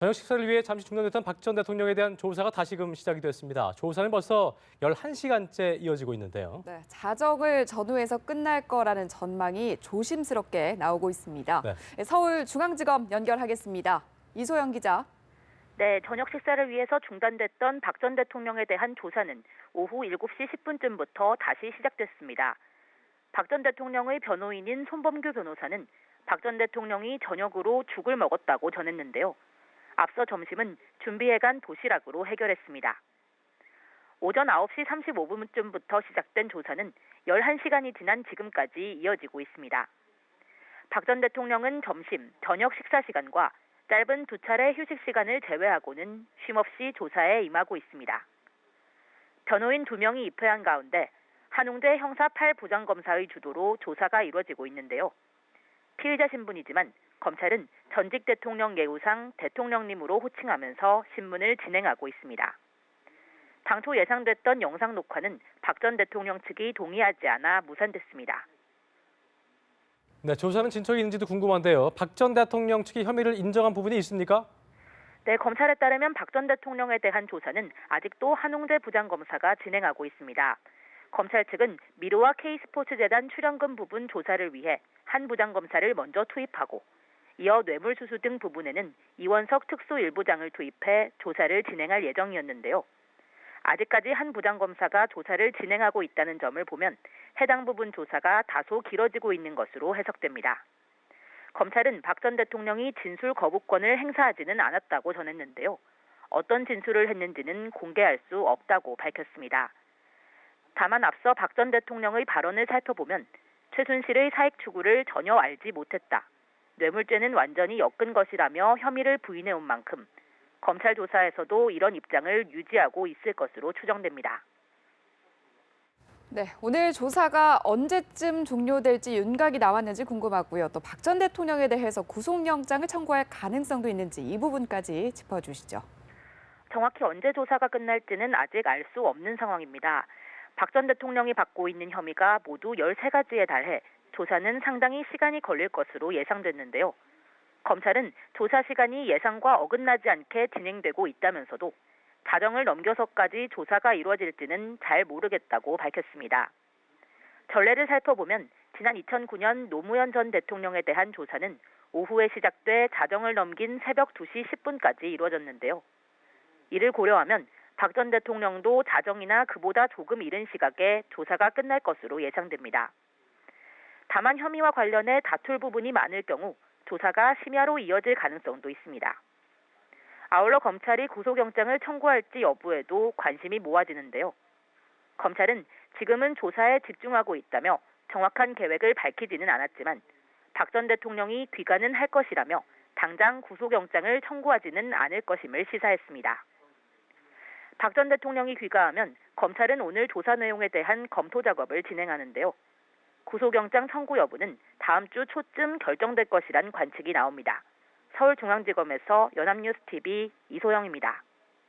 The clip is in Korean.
저녁 식사를 위해 잠시 중단됐던 박 전 대통령에 대한 조사가 다시금 시작이 됐습니다. 조사는 벌써 11시간째 이어지고 있는데요. 네, 자정을 전후해서 끝날 거라는 전망이 조심스럽게 나오고 있습니다. 네. 서울중앙지검 연결하겠습니다. 이소영 기자. 네, 저녁 식사를 위해서 중단됐던 박 전 대통령에 대한 조사는 오후 7시 10분쯤부터 다시 시작됐습니다. 박 전 대통령의 변호인인 손범규 변호사는 박 전 대통령이 저녁으로 죽을 먹었다고 전했는데요. 앞서 점심은 준비해간 도시락으로 해결했습니다. 오전 9시 35분쯤부터 시작된 조사는 11시간이 지난 지금까지 이어지고 있습니다. 박 전 대통령은 점심, 저녁 식사 시간과 짧은 두 차례 휴식 시간을 제외하고는 쉼없이 조사에 임하고 있습니다. 변호인 2명이 입회한 가운데 한웅재 형사 8부장검사의 주도로 조사가 이루어지고 있는데요. 피의자 신분이지만 검찰은 전직 대통령 예우상 대통령님으로 호칭하면서 신문을 진행하고 있습니다. 당초 예상됐던 영상 녹화는 박 전 대통령 측이 동의하지 않아 무산됐습니다. 네, 조사는 진척이 있는지도 궁금한데요. 박 전 대통령 측이 혐의를 인정한 부분이 있습니까? 네, 검찰에 따르면 박 전 대통령에 대한 조사는 아직도 한웅재 부장검사가 진행하고 있습니다. 검찰 측은 미르와 K스포츠재단 출연금 부분 조사를 위해 한 부장검사를 먼저 투입하고 이어 뇌물수수 등 부분에는 이원석 특수일부장을 투입해 조사를 진행할 예정이었는데요. 아직까지 한 부장검사가 조사를 진행하고 있다는 점을 보면 해당 부분 조사가 다소 길어지고 있는 것으로 해석됩니다. 검찰은 박 전 대통령이 진술 거부권을 행사하지는 않았다고 전했는데요. 어떤 진술을 했는지는 공개할 수 없다고 밝혔습니다. 다만 앞서 박 전 대통령의 발언을 살펴보면 최순실의 사익 추구를 전혀 알지 못했다. 뇌물죄는 완전히 엮은 것이라며 혐의를 부인해온 만큼 검찰 조사에서도 이런 입장을 유지하고 있을 것으로 추정됩니다. 네, 오늘 조사가 언제쯤 종료될지 윤곽이 나왔는지 궁금하고요. 또 박 전 대통령에 대해서 구속영장을 청구할 가능성도 있는지 이 부분까지 짚어주시죠. 정확히 언제 조사가 끝날지는 아직 알 수 없는 상황입니다. 박 전 대통령이 받고 있는 혐의가 모두 13가지에 달해 조사는 상당히 시간이 걸릴 것으로 예상됐는데요. 검찰은 조사 시간이 예상과 어긋나지 않게 진행되고 있다면서도 자정을 넘겨서까지 조사가 이루어질지는 잘 모르겠다고 밝혔습니다. 전례를 살펴보면 지난 2009년 노무현 전 대통령에 대한 조사는 오후에 시작돼 자정을 넘긴 새벽 2시 10분까지 이루어졌는데요. 이를 고려하면 박 전 대통령도 자정이나 그보다 조금 이른 시각에 조사가 끝날 것으로 예상됩니다. 다만 혐의와 관련해 다툴 부분이 많을 경우 조사가 심야로 이어질 가능성도 있습니다. 아울러 검찰이 구속영장을 청구할지 여부에도 관심이 모아지는데요. 검찰은 지금은 조사에 집중하고 있다며 정확한 계획을 밝히지는 않았지만 박 전 대통령이 귀가는 할 것이라며 당장 구속영장을 청구하지는 않을 것임을 시사했습니다. 박 전 대통령이 귀가하면 검찰은 오늘 조사 내용에 대한 검토 작업을 진행하는데요. 구속영장 청구 여부는 다음 주 초쯤 결정될 것이란 관측이 나옵니다. 서울중앙지검에서 연합뉴스TV 이소영입니다.